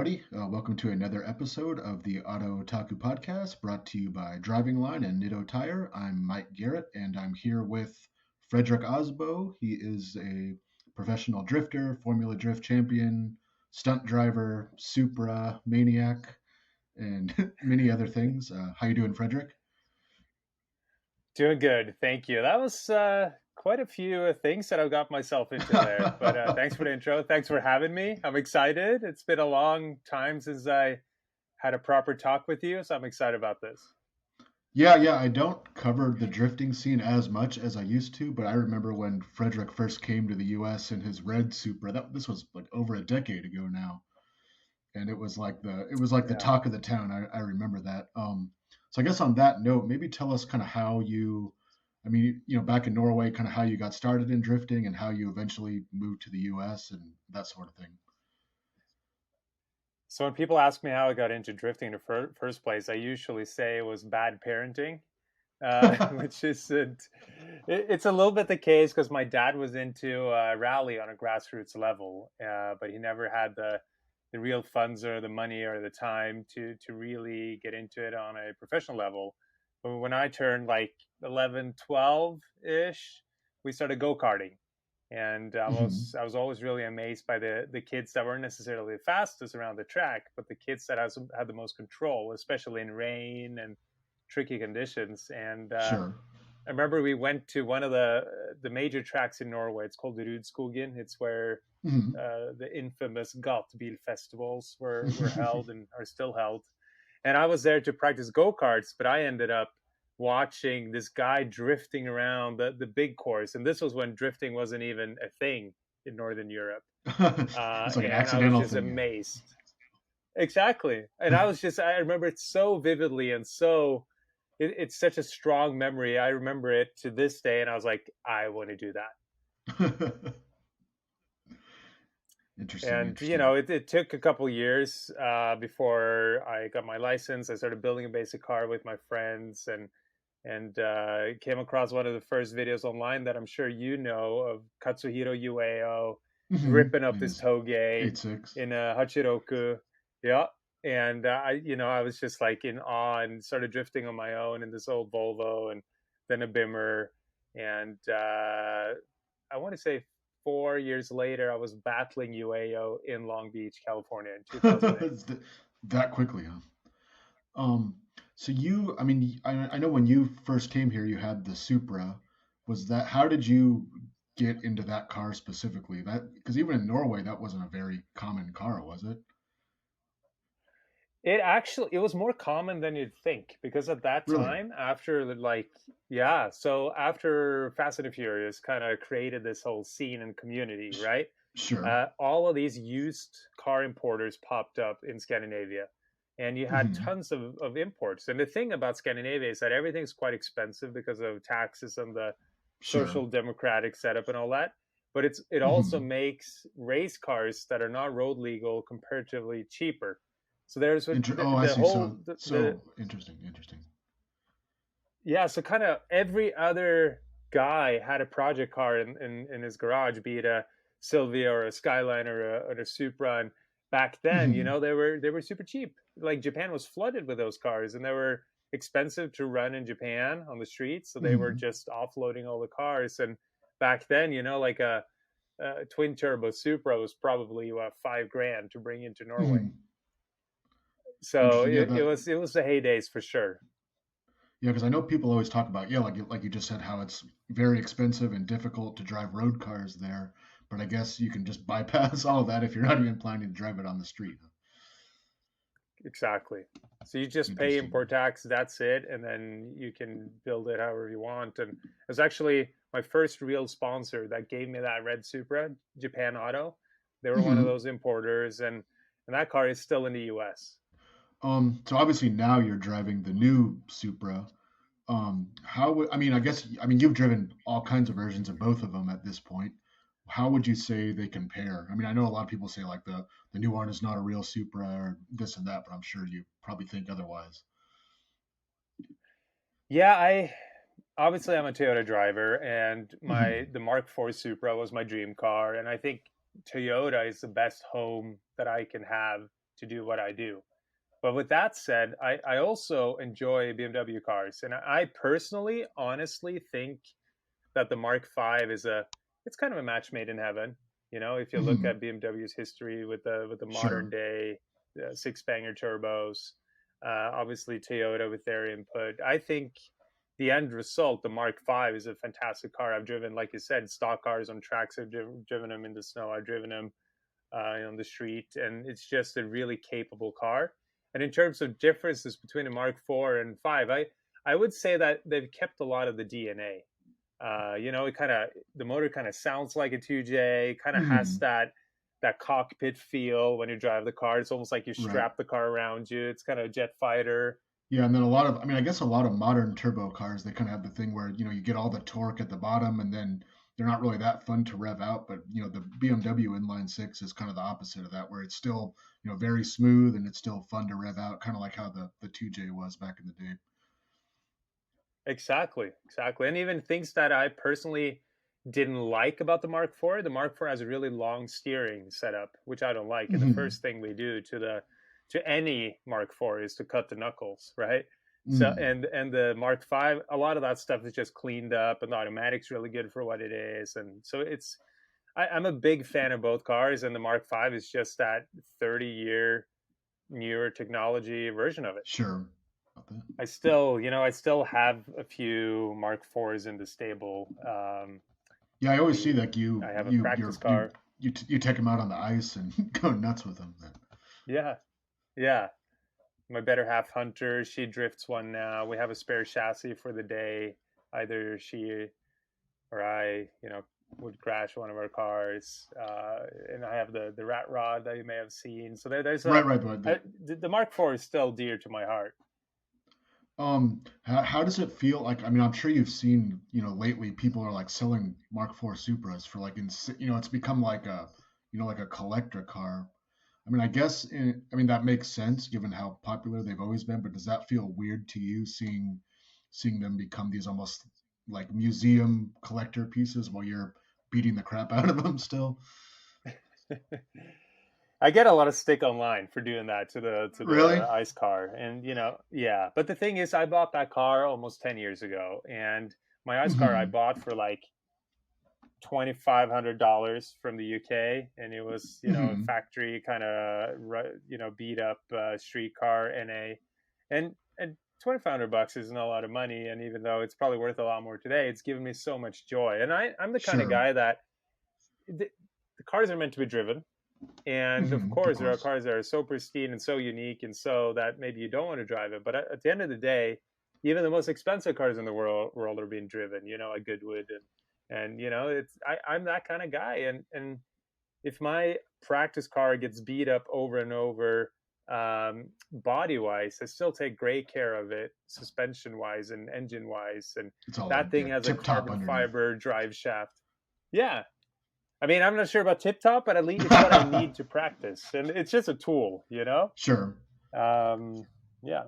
everybody. Welcome to another episode of the Auto Otaku Podcast, brought to you by Driving Line and Nitto Tire. I'm Mike Garrett, and I'm here with Fredric Aasbo. He is a professional drifter, Formula Drift champion, stunt driver, Supra maniac, and many other things. How you doing, Fredric? Doing good, thank you. That was quite a few things that I've got myself into there. But thanks for the intro. Thanks for having me. I'm excited. It's been a long time since I had a proper talk with you, so I'm excited about this. Yeah. I don't cover the drifting scene as much as I used to, but I remember when Fredric first came to the U.S. in his red Supra. This was like over a decade ago now, and it was like the talk of the town. I remember that. So I guess on that note, maybe tell us kind of how you, back in Norway, kind of how you got started in drifting and how you eventually moved to the U.S. and that sort of thing. So when people ask me how I got into drifting in the first place, I usually say it was bad parenting, which isn't. It's a little bit the case because my dad was into rally on a grassroots level, but he never had the real funds or the money or the time to really get into it on a professional level. But when I turned like 11, 12-ish, we started go-karting. And I was always really amazed by the kids that weren't necessarily the fastest around the track, but the kids that had the most control, especially in rain and tricky conditions. And Sure. I remember we went to one of the major tracks in Norway. It's called the Rudskogen. It's where the infamous Gatebil festivals were held and are still held. And I was there to practice go-karts, but I ended up watching this guy drifting around the big course. And this was when drifting wasn't even a thing in Northern Europe. It's like an accidental I was just thing. amazed. Exactly. And I remember it so vividly and so, it's such a strong memory. I remember it to this day. And I was like, I want to do that. Interesting. It took a couple years before I got my license. I started building a basic car with my friends and came across one of the first videos online that I'm sure you know of Katsuhiro Ueo ripping up this toge in a Hachiroku. Yeah. And I was just like in awe and started drifting on my own in this old Volvo and then a Bimmer. And I want to say 4 years later, I was battling UAO in Long Beach, California in 2008. That quickly, huh? So I know when you first came here, you had the Supra. How did you get into that car specifically? Because even in Norway, that wasn't a very common car, was it? It was more common than you'd think, because at that time, really? after Fast and the Furious kind of created this whole scene and community, right? Sure. All of these used car importers popped up in Scandinavia, and you had tons of imports. And the thing about Scandinavia is that everything's quite expensive because of taxes and the social democratic setup and all that. But it also makes race cars that are not road legal comparatively cheaper. So there's interesting. Yeah, so kind of every other guy had a project car in his garage, be it a Silvia or a Skyline or a Supra. And back then, they were super cheap. Like Japan was flooded with those cars, and they were expensive to run in Japan on the streets. So they were just offloading all the cars. And back then, like a twin turbo Supra was probably $5,000 to bring into Norway. So it was the heydays for sure. Yeah, because I know people always talk about, like you just said, how it's very expensive and difficult to drive road cars there. But I guess you can just bypass all of that if you're not even planning to drive it on the street. Exactly. So you just pay import tax, that's it, and then you can build it however you want. And it was actually my first real sponsor that gave me that red Supra, Japan Auto. They were one of those importers, and that car is still in the US. So obviously now you're driving the new Supra. You've driven all kinds of versions of both of them at this point. How would you say they compare? I mean, I know a lot of people say like the new one is not a real Supra or this and that, but I'm sure you probably think otherwise. Yeah, I'm a Toyota driver, and the Mark IV Supra was my dream car, and I think Toyota is the best home that I can have to do what I do. But with that said, I also enjoy BMW cars, and I personally, honestly think that the Mark V it's kind of a match made in heaven. You know, if you look Mhm. at BMW's history with the modern Sure. day six-banger turbos, obviously Toyota with their input, I think the end result, the Mark V, is a fantastic car. I've driven, like you said, stock cars on tracks. I've driven them in the snow. I've driven them on the street, and it's just a really capable car. And in terms of differences between a Mark IV and 5, I would say that they've kept a lot of the DNA. It the motor kind of sounds like a 2J, kind of has Mhm. that cockpit feel when you drive the car. It's almost like you Right. strap the car around you. It's kind of a jet fighter. Yeah, and then a lot of, I mean, I guess a lot of modern turbo cars, they kind of have the thing where, you get all the torque at the bottom and then they're not really that fun to rev out. But, the BMW inline six is kind of the opposite of that, where it's still, very smooth and it's still fun to rev out, kind of like how the 2J was back in the day. Exactly. And even things that I personally didn't like about the Mark IV, the Mark IV has a really long steering setup, which I don't like. And the Mhm. first thing we do to any Mark IV is to cut the knuckles, right? So Mm. and the Mark V, a lot of that stuff is just cleaned up, and the automatic's really good for what it is. And so I'm a big fan of both cars, and the Mark V is just that 30-year newer technology version of it. Sure. About that. I still have a few Mark IVs in the stable. Yeah, I always see We, like you I have a you practice you're you car. you take them out on the ice and go nuts with them. Then. Yeah, yeah. My better half Hunter, she drifts one now. We have a spare chassis for the day. Either she or I, would crash one of our cars. And I have the rat rod that you may have seen. So there's Right, right, right. the Mark IV is still dear to my heart. How does it feel like? I mean, I'm sure you've seen, lately people are like selling Mark IV Supras for like, it's become like like a collector car. I mean, I mean, that makes sense given how popular they've always been, but does that feel weird to you seeing them become these almost like museum collector pieces while you're beating the crap out of them still? I get a lot of stick online for doing that to Really? the ice car, and yeah. But the thing is, I bought that car almost 10 years ago, and my ice car I Hmm. bought for like $2,500 from the UK, and it was a Hmm. factory kind of beat up street car NA, and $2,500 isn't a lot of money, and even though it's probably worth a lot more today, it's given me so much joy, and I'm the kind of Sure. guy that the cars are meant to be driven. And of Of course, there are course. cars that are so pristine and so unique, and so that maybe you don't want to drive it. But at the end of the day, even the most expensive cars in the world are being driven. At Goodwood, and I'm that kind of guy. And if my practice car gets beat up over and over, body wise, I still take great care of it, suspension wise and engine wise. And It's all that like, thing yeah, has a tip top carbon underneath. fiber drive shaft. Yeah, I mean, I'm not sure about tip top, but at least it's what I need to practice, and it's just a tool. Sure. Um, yeah,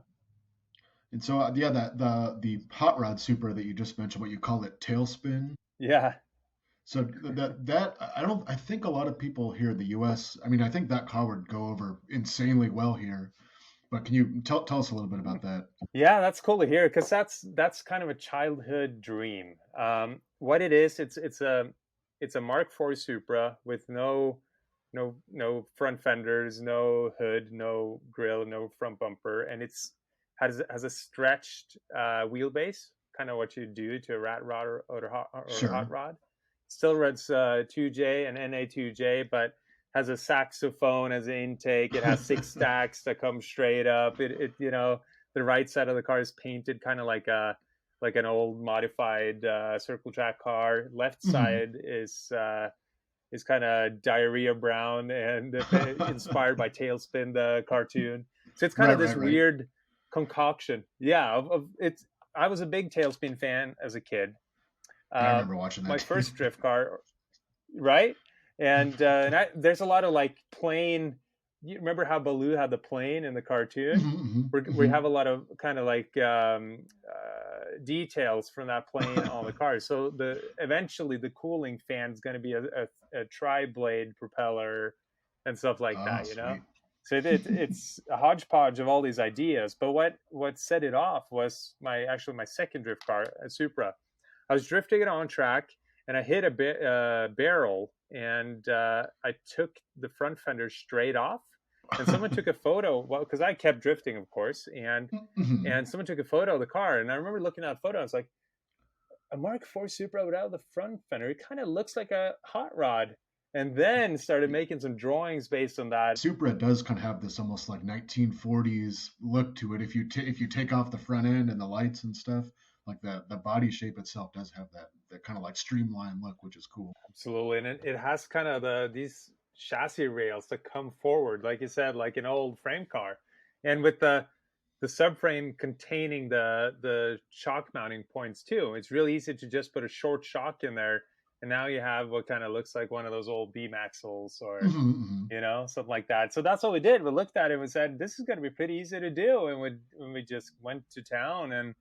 And so, yeah, the hot rod super that you just mentioned, what you call it, tailspin. yeah. So that I think a lot of people here in the U.S. I mean, I think that car would go over insanely well here. But can you tell us a little bit about that? Yeah, that's cool to hear because that's kind of a childhood dream. What it is, it's a Mark IV Supra with no front fenders, no hood, no grill, no front bumper, and it's has a stretched wheelbase, kind of what you do to a rat rod or hot Sure. rod. Still runs 2J and NA 2J, but has a saxophone as an intake. It has six stacks that come straight up. It the right side of the car is painted kind of like an old modified circle track car. Left Hmm. side is kind of diarrhea brown and inspired by Tailspin, the cartoon. So it's kind Right, of this right, right. weird concoction. Yeah, of it's. I was a big Tailspin fan as a kid. Yeah, I Uh, remember watching my that too. first drift car, right? There's a lot of like plane. You remember how Baloo had the plane in the cartoon? We Hmm. have a lot of kind of like details from that plane on the car. So eventually the cooling fan is going to be a tri blade propeller and stuff like Oh, that. sweet. So it's a hodgepodge of all these ideas. But what set it off was my second drift car, a Supra. I was drifting it on track, and I hit a barrel, and I took the front fender straight off. And someone took a photo, well, because I kept drifting, of course, and someone took a photo of the car. And I remember looking at the photo, I was like, a Mark IV Supra without the front fender, it kind of looks like a hot rod. And then started making some drawings based on that. Supra does kind of have this almost like 1940s look to it. If you take off the front end and the lights and stuff, like the body shape itself does have that kind of like streamlined look, which is cool. Absolutely, and it has kind of these chassis rails that come forward, like you said, like an old frame car, and with the subframe containing the shock mounting points too. It's really easy to just put a short shock in there. And now you have what kind of looks like one of those old beam axles or, something like that. So that's what we did. We looked at it and said, this is going to be pretty easy to do. And we just went to town, and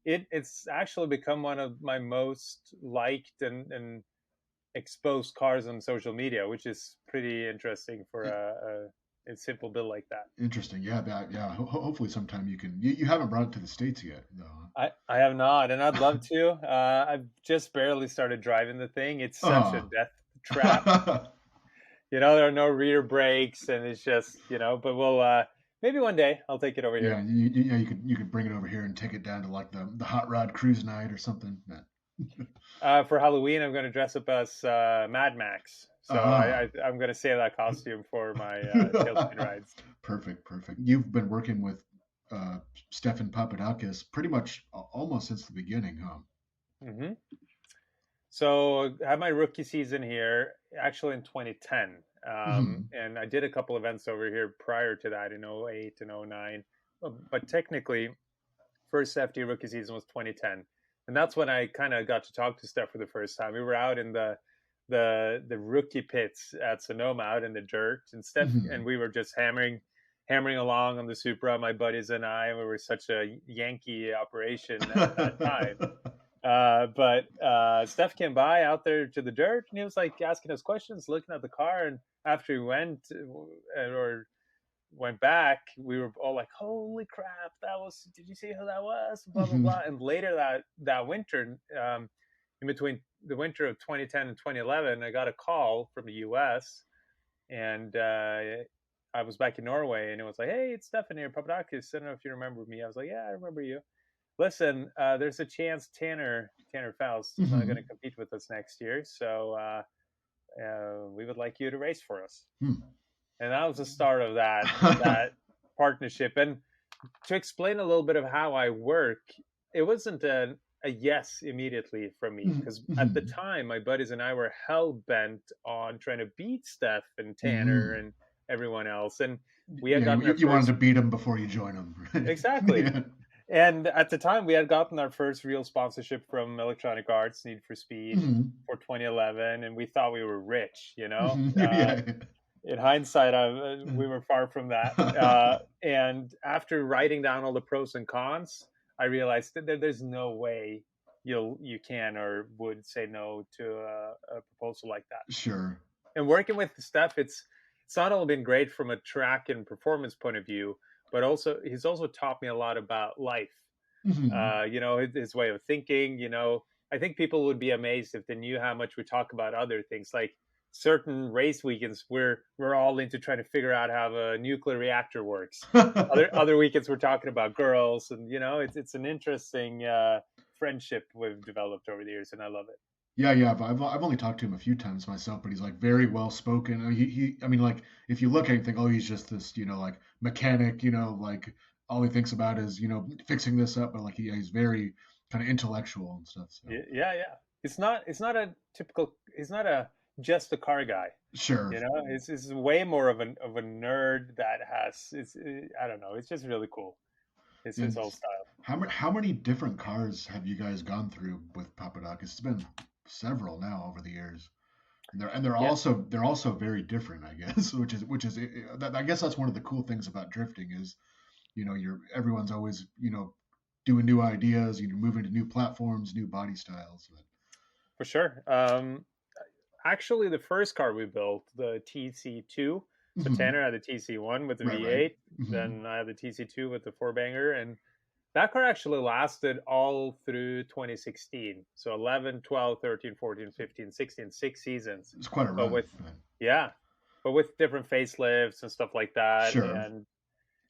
it's actually become one of my most liked and exposed cars on social media, which is pretty interesting for a simple build like that. Interesting. Yeah. Hopefully sometime you haven't brought it to the States yet, though. I have not, and I'd love to. I've just barely started driving the thing. It's such a death trap. There are no rear brakes, and it's just, but we'll, maybe one day I'll take it over here. Yeah. You could bring it over here and take it down to like the hot rod cruise night or something. For Halloween, I'm going to dress up as Mad Max. So I'm going to save that costume for my tailspin rides. Perfect. You've been working with Steph Papadakis pretty much almost since the beginning, huh? Mm-hmm. So I had my rookie season here, actually in 2010. And I did a couple events over here prior to that in 08 and 09. But technically, first FD rookie season was 2010. And that's when I kind of got to talk to Steph for the first time. We were out in the rookie pits at Sonoma, out in the dirt, and Steph and we were just hammering along on the Supra, my buddies and I. We were such a Yankee operation at that time. But Steph came by out there to the dirt, and he was like asking us questions, looking at the car. And after he went back, we were all like, holy crap, did you see who that was? Blah, blah, blah. And later that winter, in between the winter of 2010 and 2011, I got a call from the US, and I was back in Norway, and it was like, hey, it's Steph here, Papadakis. I don't know if you remember me. I was like, yeah, I remember you. Listen, there's a chance Tanner Faust is not going to compete with us next year, so we would like you to race for us. And that was the start of that partnership. And to explain a little bit of how I work, it wasn't a yes immediately from me, because at the time my buddies and I were hell-bent on trying to beat Steph and Tanner and everyone else, and we had gotten you wanted to beat them before you join them. Exactly. And at the time we had gotten our first real sponsorship from Electronic Arts, Need for Speed, for 2011, and we thought we were rich, in hindsight, we were far from that. And after writing down all the pros and cons, I realized that there's no way you can or would say no to a proposal like that. Sure. And working with Steph, it's not only been great from a track and performance point of view, but also he's also taught me a lot about life. His way of thinking. I think people would be amazed if they knew how much we talk about other things, like certain race weekends we're all into trying to figure out how a nuclear reactor works. other weekends we're talking about girls, and it's an interesting friendship we've developed over the years, and I love it. Yeah. I've only talked to him a few times myself, but he's like very well spoken. I mean, like if you look at him, you think, oh, he's just this, like mechanic, like all he thinks about is, fixing this up, but like he's very kind of intellectual and stuff. So. Yeah. It's not a typical. He's not just a car guy. Sure. It's way more of a nerd that has. I don't know. It's just really cool. It's his whole style. How many different cars have you guys gone through with Papadakis? It's been several now over the years, and they're also very different, I guess. Which is I guess that's one of the cool things about drifting is, everyone's always doing new ideas, moving to new platforms, new body styles. For sure. Actually, the first car we built, the TC2, So Hmm. Tanner had the TC1 with the Right, right. V8, Hmm. then I had the TC2 with the four banger, and that car actually lasted all through 2016. So 11, 12, 13, 14, 15, 16, 6 seasons. It's quite a But run. with, yeah, but with different facelifts and stuff like that. Sure.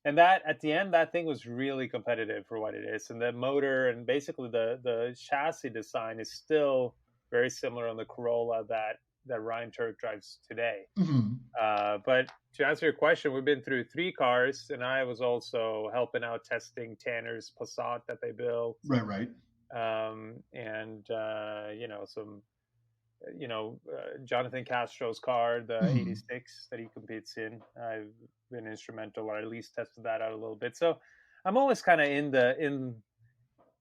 And that at the end, that thing was really competitive for what it is. And the motor and basically the chassis design is still very similar on the Corolla that Ryan Turk drives today. Hmm. But to answer your question, we've been through 3 cars, and I was also helping out testing Tanner's Passat that they built, Right, right. and some, Jonathan Castro's car, the Hmm. 86 that he competes in. I've been instrumental, or at least tested that out a little bit. So I'm always kind of in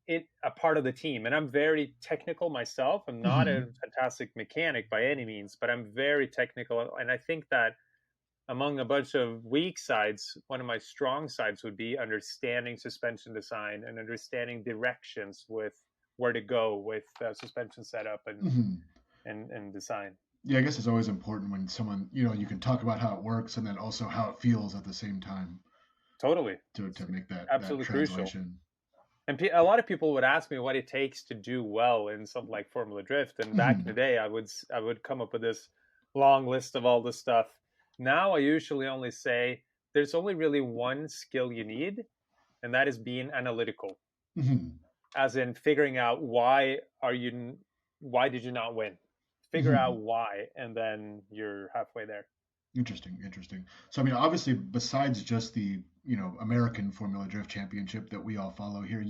it a part of the team, and I'm very technical myself. I'm not a Hmm. fantastic mechanic by any means, but I'm very technical, and I think that among a bunch of weak sides, one of my strong sides would be understanding suspension design and understanding directions with where to go with suspension setup Hmm. and design. Yeah, I guess it's always important when someone, you know, you can talk about how it works and then also how it feels at the same time Totally, to it's make that absolutely crucial. translation. And a lot of people would ask me what it takes to do well in something like Formula Drift. And back in the Hmm. day, I would come up with this long list of all this stuff. Now I usually only say there's only really one skill you need, and that is being analytical, Hmm. as in figuring out why did you not win? Figure out Hmm. why, and then you're halfway there. Interesting, interesting. So I mean, obviously, besides just the American Formula Drift Championship that we all follow here,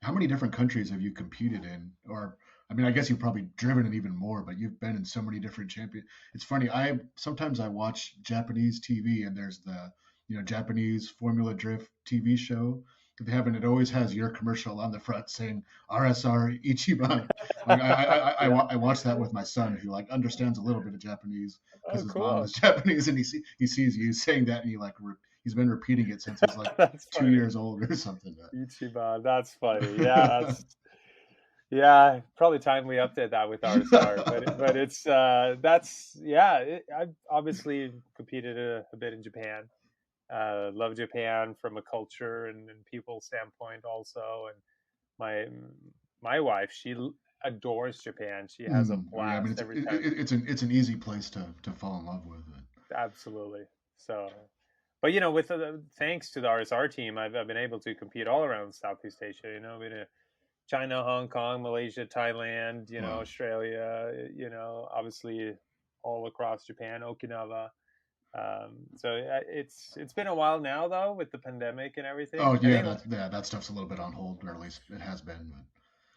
how many different countries have you competed in? Or I mean, I guess you've probably driven in even more, but you've been in so many different champion. It's funny. I sometimes I watch Japanese TV, and there's the Japanese Formula Drift TV show that they have, and it always has your commercial on the front saying RSR Ichiban. Like Yeah. I watch that with my son who like understands a little bit of Japanese because Oh, his mom cool. is Japanese, and he sees you saying that, and he's been repeating it since he's like That's two funny. years old or something. Ichiban. That's funny. Yeah, probably time we update that with RSR. But it's that's yeah. I've obviously competed a bit in Japan. Love Japan from a culture and people standpoint also. And my my wife, she adores Japan. She has a Yeah, I mean blast every time. it's an easy place to fall in love with it. Absolutely. So, but with thanks to the RSR team, I've been able to compete all around Southeast Asia. I've been to China, Hong Kong, Malaysia, Thailand, Wow. Australia, obviously all across Japan, Okinawa. So it's been a while now though with the pandemic and Oh everything. I yeah, think that stuff's a little bit on hold, or at least it has been. But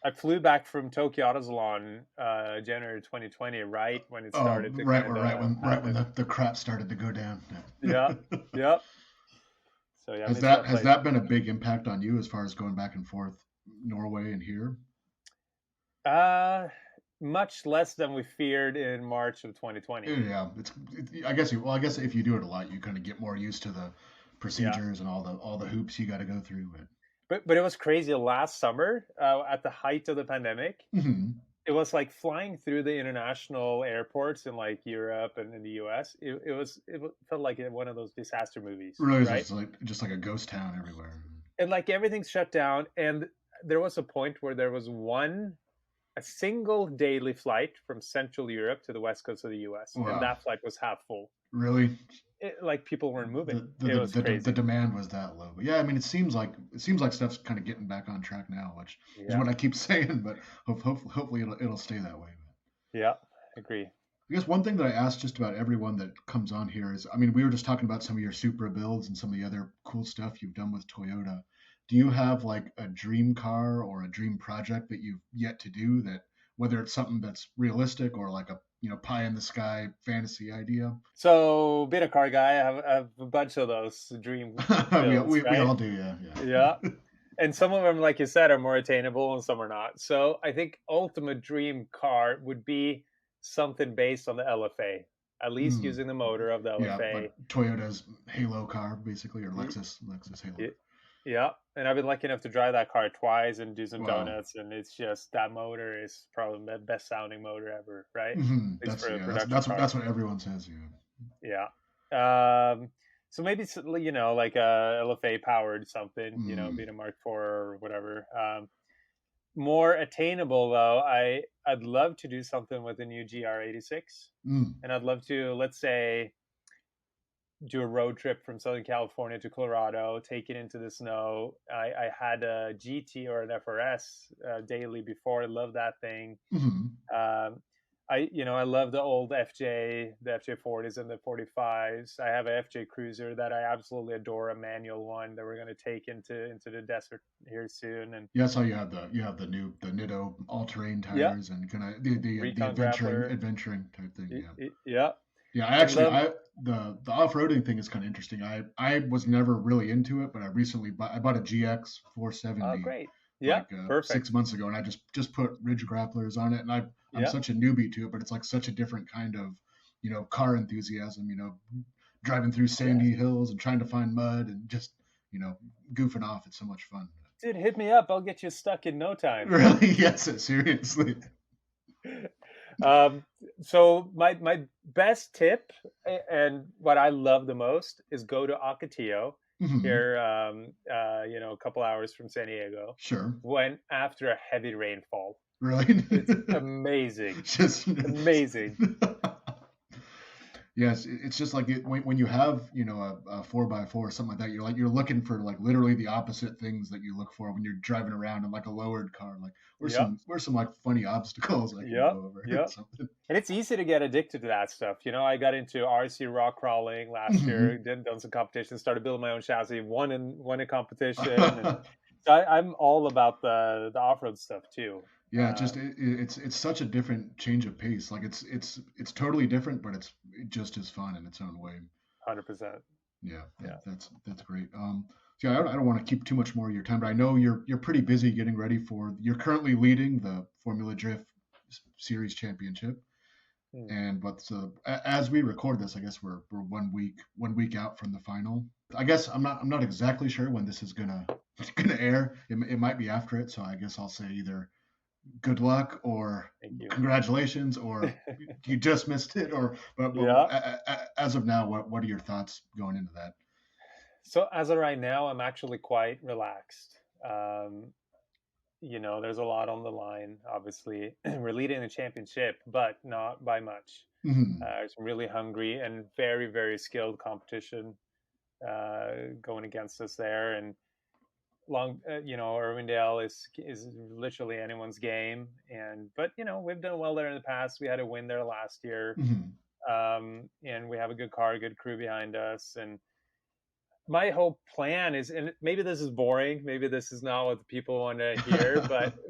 I flew back from Tokyo Auto Salon January 2020, right when it oh, started to right, kind of right when happen. the crap started to go down. Yeah, yeah. So yeah, I Has missed that has place. that been a big impact on you as far as going back and forth Norway and here? Uh, Much less than we feared in March of 2020. Yeah, I guess if you do it a lot, you kind of get more used to the Yeah. procedures and all the hoops you got to go through. But it was crazy last summer at the height of the pandemic. Hmm. It was like flying through the international airports in like Europe and in the US. It felt like one of those disaster movies, Really, it's right? just like a ghost town everywhere. And like everything's shut down. And there was a point where there was a single daily flight from Central Europe to the west coast of the US, and Wow, that flight was half full. really? Like people weren't moving. The It was the crazy. demand was that low. But yeah, I mean, it seems like stuff's kind of getting back on track now, which is Yeah, what I keep saying. But hopefully it'll stay that way. yeah, agree. I guess one thing that I ask just about everyone that comes on here is, I mean, we were just talking about some of your Supra builds and some of the other cool stuff you've done with Toyota. Do you have like a dream car or a dream project that you've yet to do that, whether it's something that's realistic or like a pie in the sky fantasy idea? So, being a car guy, I have a bunch of those dream builds, We right? all do, yeah, Yeah. yeah. And some of them, like you said, are more attainable and some are not. So I think ultimate dream car would be something based on the LFA, at least Hmm. using the motor of the Yeah, like LFA. Toyota's Halo car, basically, or Lexus Halo. Yeah. And I've been lucky enough to drive that car twice and do some Wow. donuts. And it's just that motor is probably the best sounding motor ever, right? Hmm. At least for a production That's car. what everyone says. Yeah. Yeah. So maybe like a LFA powered something, being a Mark IV or whatever. More attainable though, I'd love to do something with a new GR86, and I'd love to, let's say, do a road trip from Southern California to Colorado, take it into the snow. I had a GT or an FRS daily before. I love that thing. I love the old FJ, the FJ40s and the 45s. I have a FJ Cruiser that I absolutely adore, a manual one that we're going to take into the desert here soon. And yeah, so you have the Nitto all-terrain tires and kind of the adventuring type thing. Yeah. Yeah, the off-roading thing is kind of interesting. I was never really into it, but I recently bought a GX 470. Oh, great. Yeah, perfect. 6 months ago, and I just put ridge grapplers on it, and I'm such a newbie to it, but it's like such a different kind of car enthusiasm. Driving through sandy hills and trying to find mud and just goofing off. It's so much fun. Dude, hit me up. I'll get you stuck in no time. Really? Yes, seriously. So my best tip and what I love the most is go to Ocotillo here, a couple hours from San Diego. Sure. After a heavy rainfall. Really? It's amazing. Just amazing. Yes, it's just like when you have a 4x4 or something like that. You're looking for like literally the opposite things that you look for when you're driving around in like a lowered car. Like where's some like funny obstacles I can go over? Yeah. And it's easy to get addicted to that stuff. I got into RC rock crawling last year. Done some competitions. Started building my own chassis. Won a competition. And so I'm all about the off-road stuff too. Yeah, it's such a different change of pace. Like it's totally different, but it's just as fun in its own way. 100%. Yeah. That's great. So I don't want to keep too much more of your time, but I know you're pretty busy getting ready you're currently leading the Formula Drift Series Championship, and as we record this, I guess we're 1 week out from the final. I guess I'm not exactly sure when this is gonna air. It might be after it, so I guess I'll say either good luck or congratulations or you just missed it as of now, what are your thoughts going into that? So as of right now, I'm actually quite relaxed. There's a lot on the line, obviously. We're leading the championship, but not by much. It's really hungry and very, very skilled competition going against us there. And Irwindale is literally anyone's game, but we've done well there in the past. We had a win there last year, and we have a good car, good crew behind us. And my whole plan is, and maybe this is boring, maybe this is not what the people want to hear,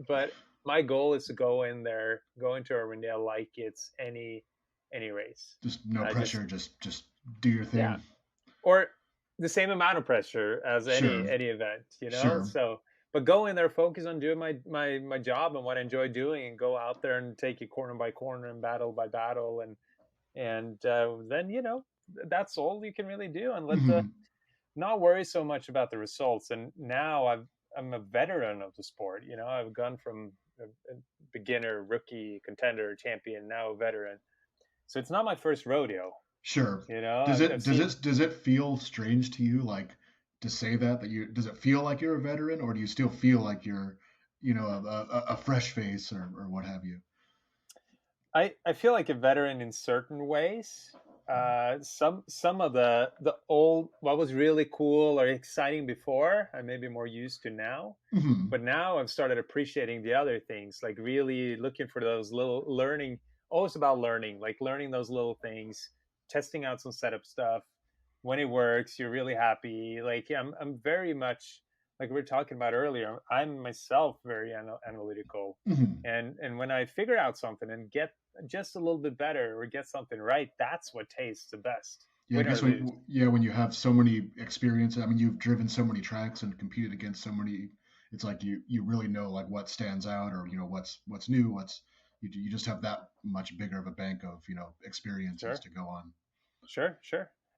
but my goal is to go into Irwindale like it's any race. Just no pressure, just do your thing. Yeah. Or the same amount of pressure as any event, Sure. So, but go in there, focus on doing my job and what I enjoy doing, and go out there and take it corner by corner and battle by battle, and then that's all you can really do, and let not worry so much about the results. And now I'm a veteran of the sport. I've gone from a beginner, rookie, contender, champion, now a veteran. So it's not my first rodeo. Sure. Does it feel strange to you, like, to say that does it feel like you're a veteran, or do you still feel like you're, a fresh face or what have you? I feel like a veteran in certain ways. Some of the old, what was really cool or exciting before, I may be more used to now. But now I've started appreciating the other things, like really looking for those little learning. Always about learning those little things. Testing out some setup stuff. When it works, you're really happy. Like I'm very much, like we were talking about earlier, I'm myself very analytical. And when I figure out something and get just a little bit better or get something right, that's what tastes the best. Yeah, I guess when you have so many experiences, I mean, you've driven so many tracks and competed against so many, it's like you really know like what stands out, or what's new, you just have that much bigger of a bank of experiences to go on. Sure.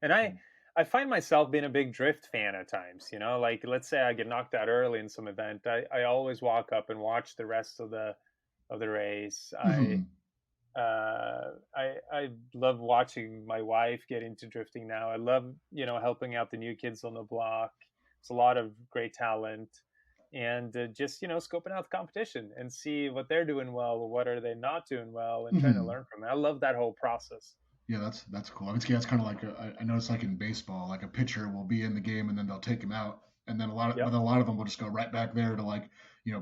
And I find myself being a big drift fan at times. Like let's say I get knocked out early in some event, I always walk up and watch the rest of the race. I love watching my wife get into drifting now. I love, helping out the new kids on the block. It's a lot of great talent, and just scoping out the competition and see what they're doing well, or what are they not doing well, and trying to Hmm. learn from it. I love that whole process. Yeah, that's cool. I mean, it's kind of like I noticed like in baseball, like a pitcher will be in the game and then they'll take him out, and then Yep, a lot of them will just go right back there to like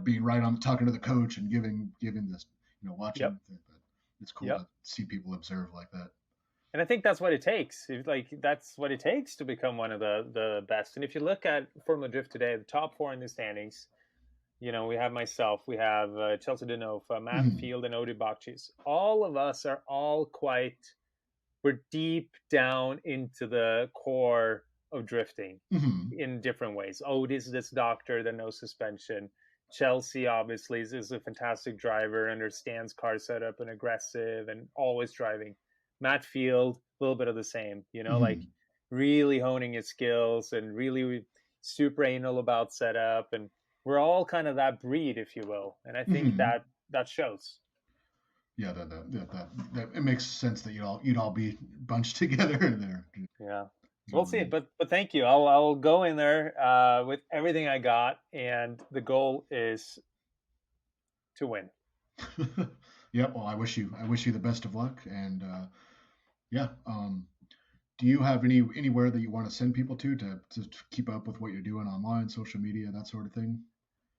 being right on talking to the coach and giving this yep, watching. But it's cool yep. to see people observe like that. And I think that's what it takes. Like that's what it takes to become one of the best. And if you look at Formula Drift today, the top four in the standings, we have myself, we have Chelsea Denofa, Matt Hmm. Field, and Odi Bakchis. All of us are all we're deep down into the core of drifting Hmm. in different ways. Odi's this doctor that knows suspension. Chelsea obviously is a fantastic driver, understands car setup and aggressive and always driving. Matt Field, a little bit of the same, like Hmm. really honing his skills and really super anal about setup. And we're all kind of that breed, if you will. And I think Hmm. that shows. Yeah, that it makes sense that you'd all be bunched together in there. Yeah. So we'll Oh see. man. But thank you. I'll go in there with everything I got, and the goal is to win. Yep. Well, I wish you the best of luck, and yeah. Do you have anywhere that you want to send people to keep up with what you're doing online, social media, that sort of thing?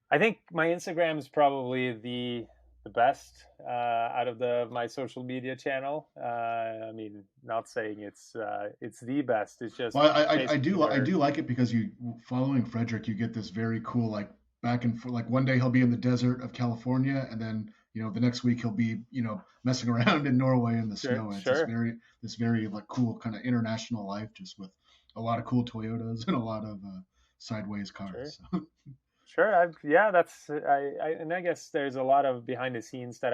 I think my Instagram is probably the best out of the my social media channel. I mean, not saying it's the best. It's just Well, basically I where. do like it because you following Frederick, you get this very cool like back and forth. Like one day he'll be in the desert of California, and then the next week he'll be messing around in Norway in the Sure, snow. And it's sure, this very like cool kind of international life, just with a lot of cool Toyotas and a lot of sideways sure. cars. Sure, yeah, that's and I guess there's a lot of behind the scenes that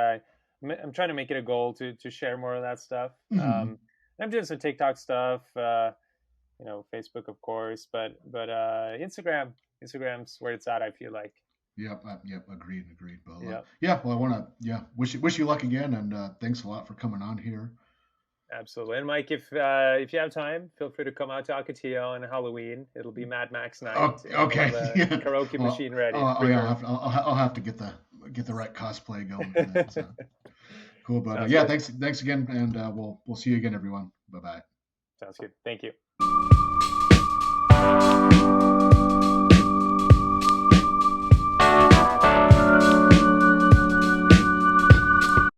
I'm trying to make it a goal to share more of that stuff. Hmm. I'm doing some TikTok stuff, Facebook of course, but Instagram's where it's at. I feel like. Yep, yep, agreed. But Yeah, yeah, well, I want to wish you luck again, and thanks a lot for coming on here. absolutely. And Mike, if you have time, feel free to come out to Ocotillo on Halloween. It'll be Mad Max Oh, night, and we'll have okay. a Yeah. karaoke machine ready. Oh Bring yeah. her. I'll have to get the right cosplay going for that. So cool. But Sounds yeah, good. thanks again, and we'll see you again, everyone. Bye bye. Sounds good. Thank you.